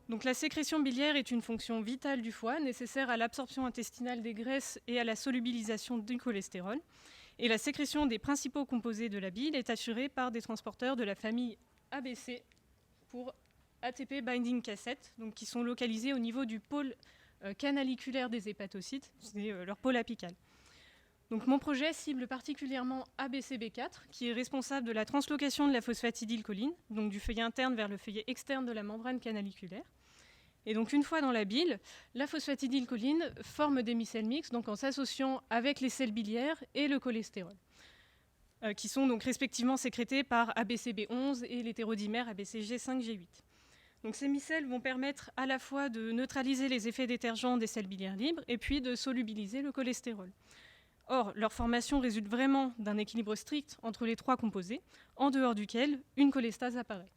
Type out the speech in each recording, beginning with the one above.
Donc la sécrétion biliaire est une fonction vitale du foie, nécessaire à l'absorption intestinale des graisses et à la solubilisation du cholestérol. Et la sécrétion des principaux composés de la bile est assurée par des transporteurs de la famille ABC pour ATP binding cassette, donc qui sont localisés au niveau du pôle canaliculaire des hépatocytes, c'est leur pôle apical. Donc mon projet cible particulièrement ABCB4, qui est responsable de la translocation de la phosphatidylcholine, donc du feuillet interne vers le feuillet externe de la membrane canaliculaire. Et donc une fois dans la bile, la phosphatidylcholine forme des micelles mixtes, donc en s'associant avec les sels biliaires et le cholestérol, qui sont donc respectivement sécrétés par ABCB11 et l'hétérodimère ABCG5G8. Donc ces micelles vont permettre à la fois de neutraliser les effets détergents des sels biliaires libres et puis de solubiliser le cholestérol. Or, leur formation résulte vraiment d'un équilibre strict entre les trois composés, en dehors duquel une cholestase apparaît.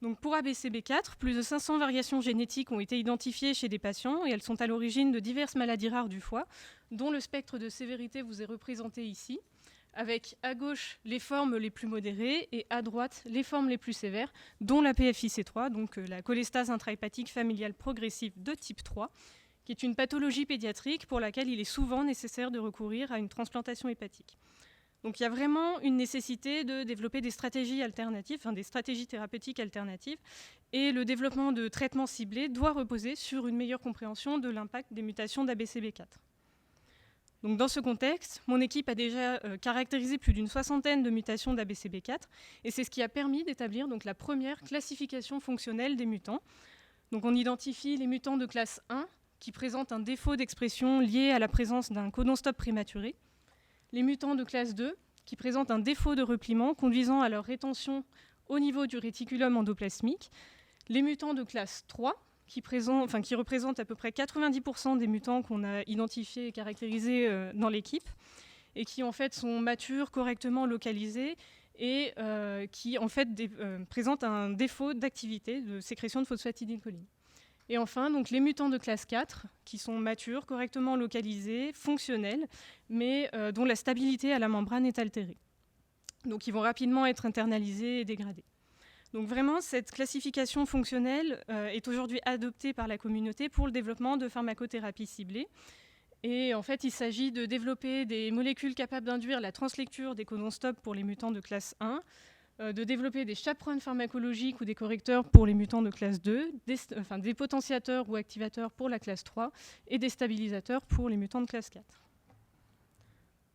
Donc pour ABCB4, plus de 500 variations génétiques ont été identifiées chez des patients et elles sont à l'origine de diverses maladies rares du foie, dont le spectre de sévérité vous est représenté ici, avec à gauche les formes les plus modérées et à droite les formes les plus sévères, dont la PFIC3, donc la cholestase intrahépatique familiale progressive de type 3, qui est une pathologie pédiatrique pour laquelle il est souvent nécessaire de recourir à une transplantation hépatique. Donc il y a vraiment une nécessité de développer des stratégies alternatives, des stratégies thérapeutiques alternatives, et le développement de traitements ciblés doit reposer sur une meilleure compréhension de l'impact des mutations d'ABCB4. Donc dans ce contexte, mon équipe a déjà caractérisé plus d'une soixantaine de mutations d'ABCB4, et c'est ce qui a permis d'établir donc la première classification fonctionnelle des mutants. Donc on identifie les mutants de classe 1, qui présentent un défaut d'expression lié à la présence d'un codon stop prématuré, les mutants de classe 2, qui présentent un défaut de repliement conduisant à leur rétention au niveau du réticulum endoplasmique, les mutants de classe 3, qui représentent à peu près 90% des mutants qu'on a identifiés et caractérisés dans l'équipe, et qui en fait sont matures, correctement localisés, et qui en fait présentent un défaut d'activité de sécrétion de phosphatidylcholine. Et enfin, donc, les mutants de classe 4, qui sont matures, correctement localisés, fonctionnels, mais dont la stabilité à la membrane est altérée. Donc ils vont rapidement être internalisés et dégradés. Donc vraiment, cette classification fonctionnelle est aujourd'hui adoptée par la communauté pour le développement de pharmacothérapie ciblée. Et en fait, il s'agit de développer des molécules capables d'induire la translecture des codons stop pour les mutants de classe 1, de développer des chaperones pharmacologiques ou des correcteurs pour les mutants de classe 2, des potentiateurs ou activateurs pour la classe 3 et des stabilisateurs pour les mutants de classe 4.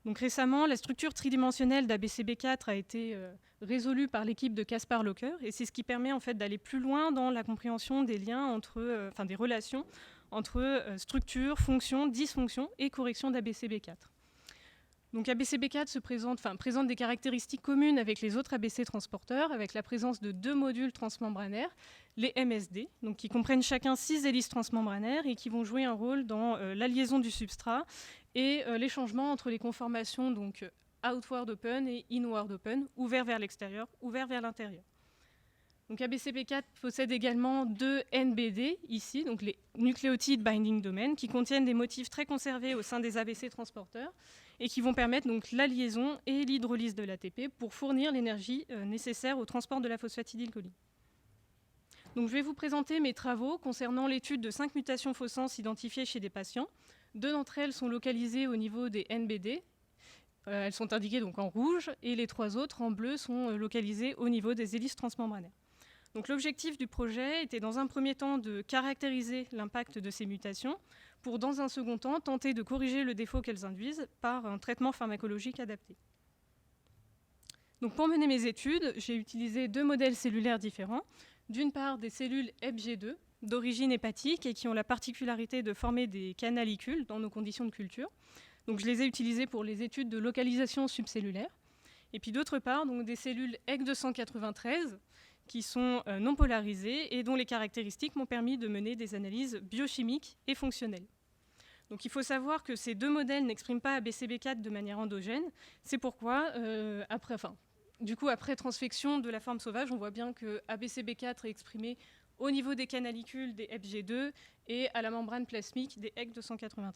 Donc récemment, la structure tridimensionnelle d'ABCB4 a été résolue par l'équipe de Kaspar Locker et c'est ce qui permet en fait d'aller plus loin dans la compréhension des liens entre, des relations entre structure, fonction, dysfonction et correction d'ABCB4. Donc ABCB4 présente des caractéristiques communes avec les autres ABC transporteurs, avec la présence de 2 modules transmembranaires, les MSD, donc qui comprennent chacun 6 hélices transmembranaires et qui vont jouer un rôle dans la liaison du substrat et les changements entre les conformations donc, outward open et inward open, ouvert vers l'extérieur, ouvert vers l'intérieur. Donc ABCB4 possède également 2 NBD, ici, donc les nucléotides binding domain, qui contiennent des motifs très conservés au sein des ABC transporteurs et qui vont permettre donc la liaison et l'hydrolyse de l'ATP pour fournir l'énergie nécessaire au transport de la phosphatidylcholine. Donc je vais vous présenter mes travaux concernant l'étude de 5 mutations faussens identifiées chez des patients. 2 d'entre elles sont localisées au niveau des NBD. Elles sont indiquées donc en rouge et les 3 autres en bleu sont localisées au niveau des hélices transmembranaires. Donc l'objectif du projet était dans un premier temps de caractériser l'impact de ces mutations pour, dans un second temps, tenter de corriger le défaut qu'elles induisent par un traitement pharmacologique adapté. Donc pour mener mes études, j'ai utilisé 2 modèles cellulaires différents. D'une part, des cellules HepG2 d'origine hépatique et qui ont la particularité de former des canalicules dans nos conditions de culture. Donc je les ai utilisées pour les études de localisation subcellulaire. Et puis d'autre part, donc des cellules HEC293 qui sont non polarisées et dont les caractéristiques m'ont permis de mener des analyses biochimiques et fonctionnelles. Donc il faut savoir que ces 2 modèles n'expriment pas ABCB4 de manière endogène. C'est pourquoi, après transfection de la forme sauvage, on voit bien que ABCB4 est exprimé au niveau des canalicules des HepG2 et à la membrane plasmique des HEC293.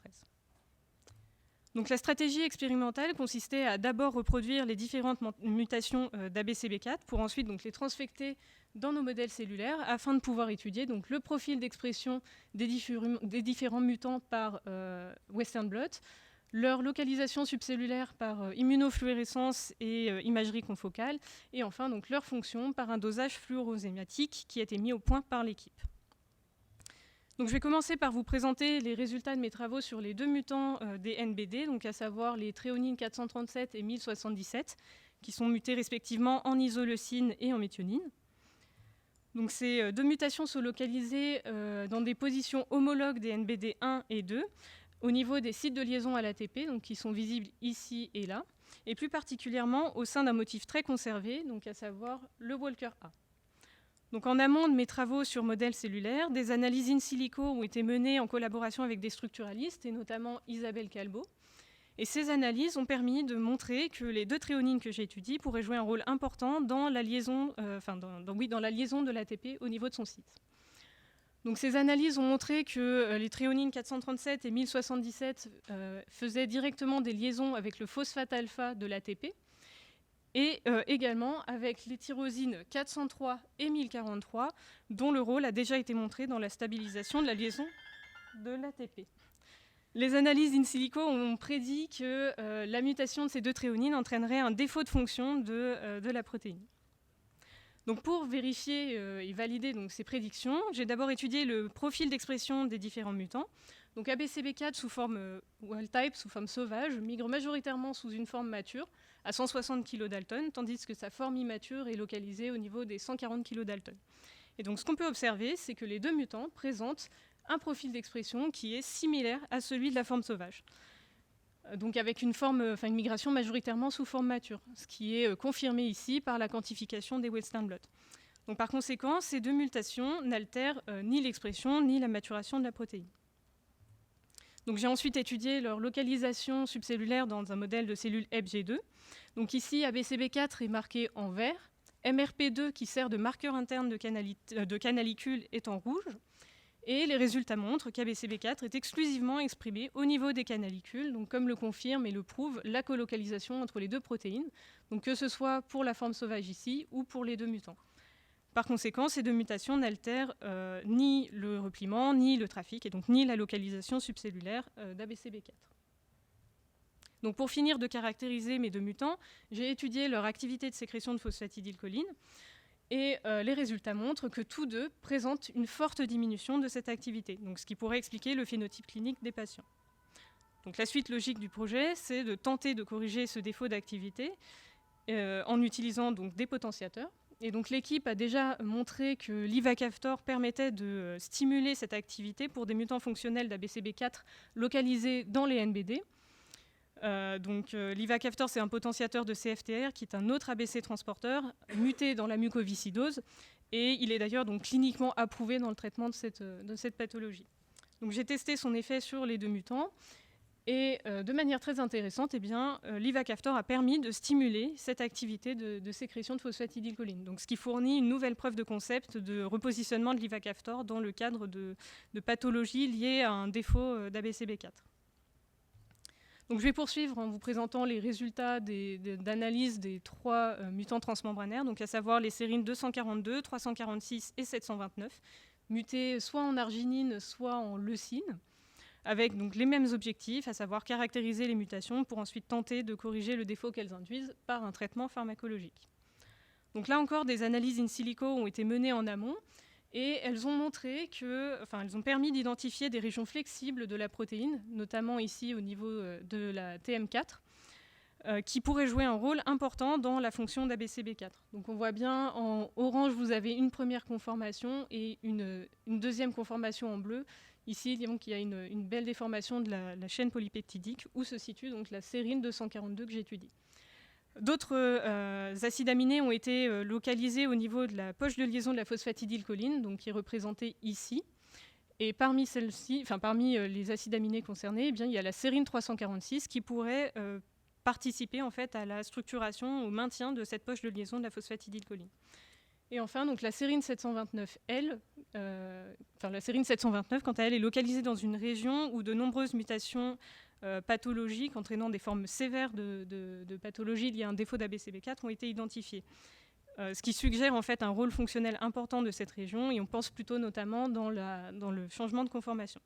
Donc la stratégie expérimentale consistait à d'abord reproduire les différentes mutations d'ABCB4 pour ensuite donc, les transfecter dans nos modèles cellulaires afin de pouvoir étudier donc, le profil d'expression des différents mutants par Western blot, leur localisation subcellulaire par immunofluorescence et imagerie confocale, et enfin donc, leur fonction par un dosage fluorosémiatique qui a été mis au point par l'équipe. Donc, je vais commencer par vous présenter les résultats de mes travaux sur les deux mutants des NBD, donc à savoir les tréonines 437 et 1077, qui sont mutés respectivement en isoleucine et en méthionine. Donc, ces deux mutations sont localisées dans des positions homologues des NBD 1 et 2, au niveau des sites de liaison à l'ATP, donc qui sont visibles ici et là, et plus particulièrement au sein d'un motif très conservé, donc à savoir le Walker A. Donc en amont de mes travaux sur modèles cellulaires, des analyses in silico ont été menées en collaboration avec des structuralistes, et notamment Isabelle Calbo. Et ces analyses ont permis de montrer que les deux tréonines que j'ai étudiées pourraient jouer un rôle important dans la liaison, dans la liaison de l'ATP au niveau de son site. Donc ces analyses ont montré que les tréonines 437 et 1077 faisaient directement des liaisons avec le phosphate alpha de l'ATP, et également avec les tyrosines 403 et 1043, dont le rôle a déjà été montré dans la stabilisation de la liaison de l'ATP. Les analyses in silico ont prédit que la mutation de ces deux tréonines entraînerait un défaut de fonction de la protéine. Donc pour vérifier et valider donc, ces prédictions, j'ai d'abord étudié le profil d'expression des différents mutants. Donc ABCB4 sous forme wild-type, sous forme sauvage, migre majoritairement sous une forme mature, à 160 kDa, tandis que sa forme immature est localisée au niveau des 140 kDa. Et donc ce qu'on peut observer, c'est que les deux mutants présentent un profil d'expression qui est similaire à celui de la forme sauvage. Donc avec une migration majoritairement sous forme mature, ce qui est confirmé ici par la quantification des Western blot. Donc par conséquent, ces deux mutations n'altèrent ni l'expression ni la maturation de la protéine. Donc j'ai ensuite étudié leur localisation subcellulaire dans un modèle de cellules HepG2. Donc ici, ABCB4 est marqué en vert, MRP2 qui sert de marqueur interne de canalicule est en rouge, et les résultats montrent qu'ABCB4 est exclusivement exprimé au niveau des canalicules, donc comme le confirme et le prouve la colocalisation entre les deux protéines, donc que ce soit pour la forme sauvage ici ou pour les deux mutants. Par conséquent, ces deux mutations n'altèrent ni le repliement, ni le trafic, et donc ni la localisation subcellulaire d'ABCB4. Donc pour finir de caractériser mes deux mutants, j'ai étudié leur activité de sécrétion de phosphatidylcholine, et les résultats montrent que tous deux présentent une forte diminution de cette activité, donc ce qui pourrait expliquer le phénotype clinique des patients. Donc la suite logique du projet, c'est de tenter de corriger ce défaut d'activité en utilisant donc, des potentiateurs. Et donc l'équipe a déjà montré que l'ivacaftor permettait de stimuler cette activité pour des mutants fonctionnels d'ABCB4 localisés dans les NBD. L'ivacaftor, c'est un potentiateur de CFTR qui est un autre ABC transporteur muté dans la mucoviscidose, et il est d'ailleurs donc cliniquement approuvé dans le traitement de cette pathologie. Donc j'ai testé son effet sur les deux mutants, et de manière très intéressante, l'ivacaftor a permis de stimuler cette activité de sécrétion de phosphatidylcholine, donc ce qui fournit une nouvelle preuve de concept de repositionnement de l'ivacaftor dans le cadre de pathologies liées à un défaut d'ABCB4. Donc, je vais poursuivre en vous présentant les résultats d'analyse des trois mutants transmembranaires, donc à savoir les sérines 242, 346 et 729, mutés soit en arginine, soit en leucine, avec donc, les mêmes objectifs, à savoir caractériser les mutations pour ensuite tenter de corriger le défaut qu'elles induisent par un traitement pharmacologique. Donc là encore, des analyses in silico ont été menées en amont, et elles ont elles ont permis d'identifier des régions flexibles de la protéine, notamment ici au niveau de la TM4, qui pourraient jouer un rôle important dans la fonction d'ABCB4. Donc on voit bien en orange, vous avez une première conformation et une deuxième conformation en bleu. Ici, donc, il y a une belle déformation de la chaîne polypeptidique où se situe donc, la sérine 242 que j'étudie. D'autres acides aminés ont été localisés au niveau de la poche de liaison de la phosphatidylcholine, donc qui est représentée ici. Et parmi les acides aminés concernés, il y a la sérine 346 qui pourrait participer en fait, à la structuration, au maintien de cette poche de liaison de la phosphatidylcholine. Et enfin, donc, la sérine 729, la sérine 729, quant à elle, est localisée dans une région où de nombreuses mutations pathologiques entraînant des formes sévères de pathologie liées à un défaut d'ABCB4 ont été identifiés. Ce qui suggère en fait un rôle fonctionnel important de cette région, et on pense plutôt notamment dans le changement de conformation.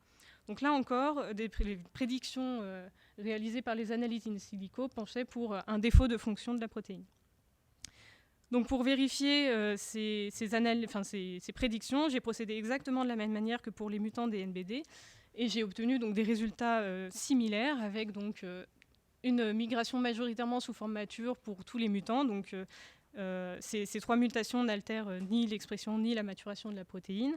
Donc là encore, les prédictions réalisées par les analyses in silico penchaient pour un défaut de fonction de la protéine. Donc pour vérifier ces prédictions, j'ai procédé exactement de la même manière que pour les mutants des NBD, et j'ai obtenu donc des résultats similaires avec donc, une migration majoritairement sous forme mature pour tous les mutants. Donc, ces 3 mutations n'altèrent ni l'expression ni la maturation de la protéine.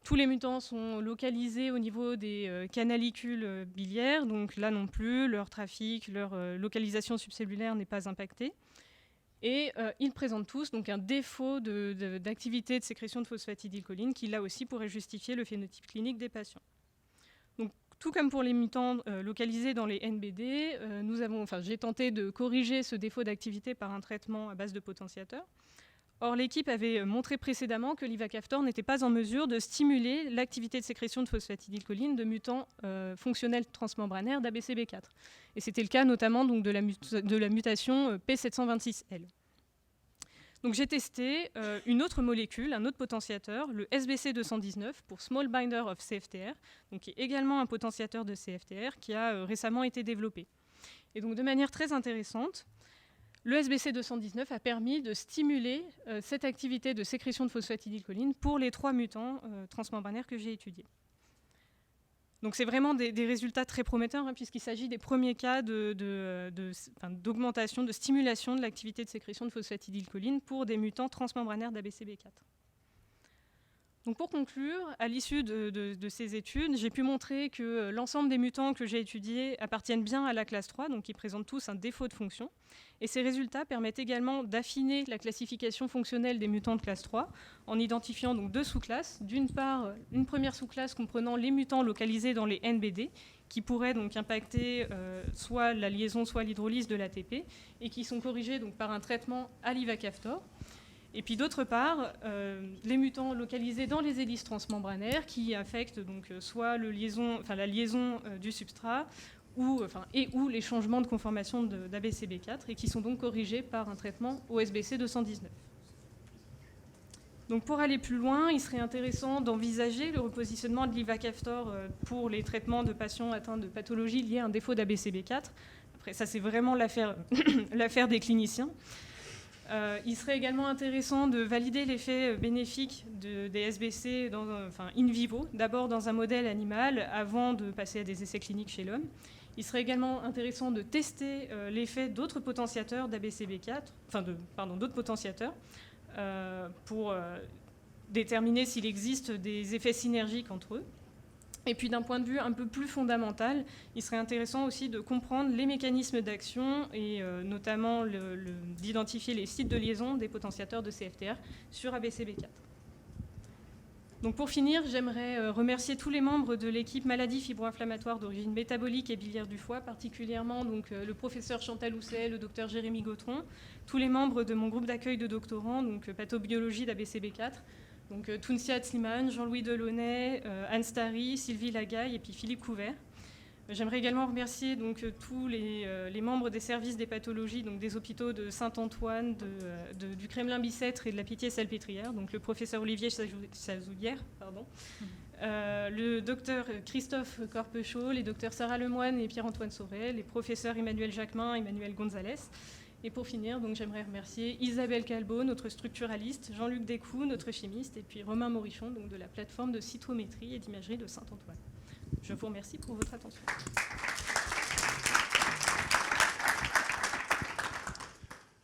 Tous les mutants sont localisés au niveau des canalicules biliaires, donc là non plus, leur trafic, leur localisation subcellulaire n'est pas impactée. Et ils présentent tous donc, un défaut d'activité de sécrétion de phosphatidylcholine qui, là aussi, pourrait justifier le phénotype clinique des patients. Donc, tout comme pour les mutants localisés dans les NBD, j'ai tenté de corriger ce défaut d'activité par un traitement à base de potentiateur. Or, l'équipe avait montré précédemment que l'ivacaftor n'était pas en mesure de stimuler l'activité de sécrétion de phosphatidylcholine de mutants fonctionnels transmembranaires d'ABCB4. Et c'était le cas notamment donc, de la mutation P726L. Donc j'ai testé une autre molécule, un autre potentiateur, le SBC219 pour Small Binder of CFTR, donc qui est également un potentiateur de CFTR qui a récemment été développé. Et donc de manière très intéressante, le SBC219 a permis de stimuler cette activité de sécrétion de phosphatidylcholine pour les 3 mutants transmembranaires que j'ai étudiés. Donc c'est vraiment des résultats très prometteurs, puisqu'il s'agit des premiers cas d'augmentation, de stimulation de l'activité de sécrétion de phosphatidylcholine pour des mutants transmembranaires d'ABCB4. Donc pour conclure, à l'issue de ces études, j'ai pu montrer que l'ensemble des mutants que j'ai étudiés appartiennent bien à la classe 3, donc ils présentent tous un défaut de fonction. Et ces résultats permettent également d'affiner la classification fonctionnelle des mutants de classe 3 en identifiant donc 2 sous-classes. D'une part, une première sous-classe comprenant les mutants localisés dans les NBD, qui pourraient donc impacter soit la liaison, soit l'hydrolyse de l'ATP, et qui sont corrigés donc, par un traitement à l'ivacaftor. Et puis d'autre part, les mutants localisés dans les hélices transmembranaires qui affectent donc, soit la liaison du substrat ou les changements de conformation d'ABCB4 et qui sont donc corrigés par un traitement au SBC219. Donc pour aller plus loin, il serait intéressant d'envisager le repositionnement de l'ivacaftor pour les traitements de patients atteints de pathologies liées à un défaut d'ABCB4. Après, ça c'est vraiment l'affaire des cliniciens. Il serait également intéressant de valider l'effet bénéfique des SBC in vivo, d'abord dans un modèle animal avant de passer à des essais cliniques chez l'homme. Il serait également intéressant de tester l'effet d'autres potentiateurs d'ABCB4, d'autres potentiateurs, pour déterminer s'il existe des effets synergiques entre eux. Et puis d'un point de vue un peu plus fondamental, il serait intéressant aussi de comprendre les mécanismes d'action et notamment d'identifier les sites de liaison des potentiateurs de CFTR sur ABCB4. Donc pour finir, j'aimerais remercier tous les membres de l'équipe maladies fibro-inflammatoires d'origine métabolique et biliaire du foie, particulièrement donc, le professeur Chantal Housset, le docteur Jérémy Gautron, tous les membres de mon groupe d'accueil de doctorants, donc pathobiologie d'ABCB4, donc Tounsia Slimane, Jean-Louis Delaunay, Anne Starry, Sylvie Lagaille et puis Philippe Couvert. J'aimerais également remercier donc, tous les membres des services des pathologies, donc des hôpitaux de Saint-Antoine, du Kremlin-Bicêtre et de la Pitié-Salpêtrière, donc le professeur Olivier Chazoulière, le docteur Christophe Corpechot, les docteurs Sarah Lemoine et Pierre-Antoine Sauret, les professeurs Emmanuel Jacquemin et Emmanuel Gonzalez. Et pour finir, donc, j'aimerais remercier Isabelle Calbo, notre structuraliste, Jean-Luc Descoux, notre chimiste, et puis Romain Morichon, donc, de la plateforme de cytométrie et d'imagerie de Saint-Antoine. Je vous remercie pour votre attention.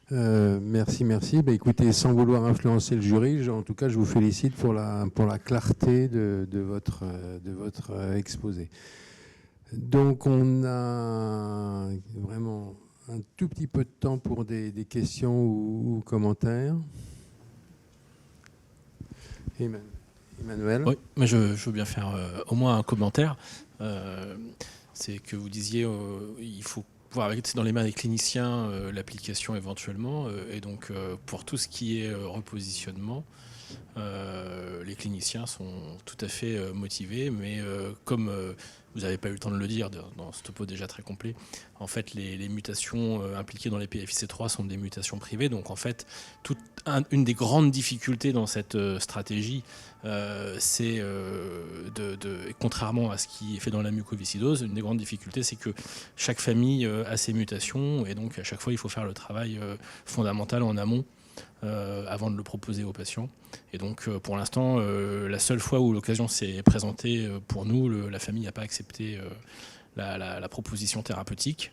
Merci. Bah, écoutez, sans vouloir influencer le jury, en tout cas, je vous félicite pour la clarté de votre exposé. Donc, on a vraiment un tout petit peu de temps pour des questions ou commentaires. Emmanuel. Oui, mais je veux bien faire au moins un commentaire. C'est que vous disiez il faut pouvoir mettre dans les mains des cliniciens l'application éventuellement. Et donc, pour tout ce qui est repositionnement, les cliniciens sont tout à fait motivés. Mais comme vous n'avez pas eu le temps de le dire dans ce topo déjà très complet. En fait, les mutations impliquées dans les PFIC3 sont des mutations privées. Donc, en fait, une des grandes difficultés dans cette stratégie, c'est, contrairement à ce qui est fait dans la mucoviscidose, une des grandes difficultés, c'est que chaque famille a ses mutations. Et donc, à chaque fois, il faut faire le travail fondamental en amont avant de le proposer aux patients. Et donc, pour l'instant, la seule fois où l'occasion s'est présentée pour nous, la famille n'a pas accepté la proposition thérapeutique.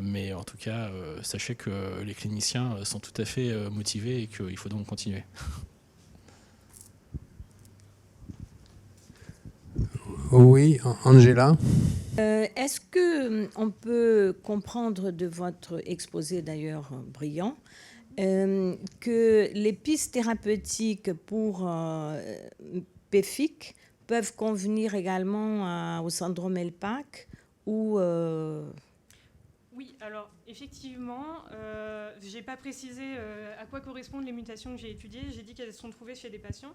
Mais en tout cas, sachez que les cliniciens sont tout à fait motivés et qu'il faut donc continuer. Oui, Angela. Est-ce qu'on peut comprendre de votre exposé, d'ailleurs brillant, que les pistes thérapeutiques pour PFIC peuvent convenir également au syndrome LPAC ou Oui, alors effectivement, je n'ai pas précisé à quoi correspondent les mutations que j'ai étudiées. J'ai dit qu'elles sont trouvées chez des patients.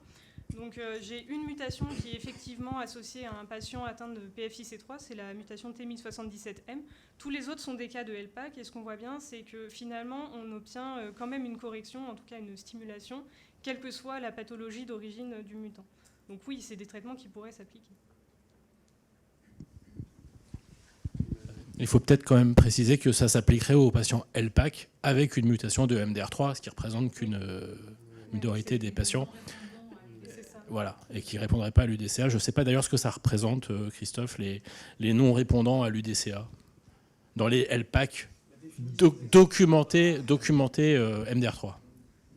Donc j'ai une mutation qui est effectivement associée à un patient atteint de PFIC3, c'est la mutation T1077M. Tous les autres sont des cas de LPAC et ce qu'on voit bien, c'est que finalement on obtient quand même une correction, en tout cas une stimulation, quelle que soit la pathologie d'origine du mutant. Donc oui, c'est des traitements qui pourraient s'appliquer. Il faut peut-être quand même préciser que ça s'appliquerait aux patients LPAC avec une mutation de MDR3, ce qui représente qu'une minorité des patients. Voilà, et qui ne répondraient pas à l'UDCA. Je ne sais pas d'ailleurs ce que ça représente, Christophe, les non-répondants à l'UDCA. Dans les LPAC documentés MDR3. On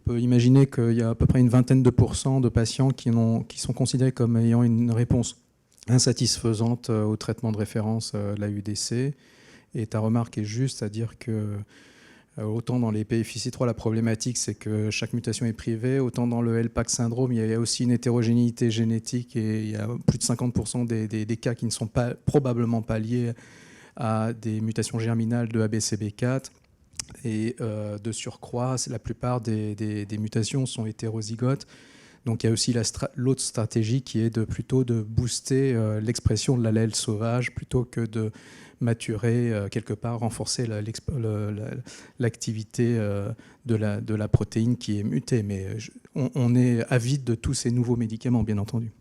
peut imaginer qu'il y a à peu près une vingtaine de % de patients qui sont considérés comme ayant une réponse insatisfaisante au traitement de référence de la UDC. Et ta remarque est juste, c'est-à-dire que autant dans les PFIC3, la problématique, c'est que chaque mutation est privée, autant dans le LPAC syndrome, il y a aussi une hétérogénéité génétique et il y a plus de 50% des cas qui ne sont probablement pas liés à des mutations germinales de ABCB4. Et de surcroît, la plupart des mutations sont hétérozygotes. Donc il y a aussi l'autre stratégie qui est plutôt de booster l'expression de l'allèle sauvage plutôt que de maturer quelque part, renforcer l'activité de la protéine qui est mutée. Mais on est avide de tous ces nouveaux médicaments, bien entendu.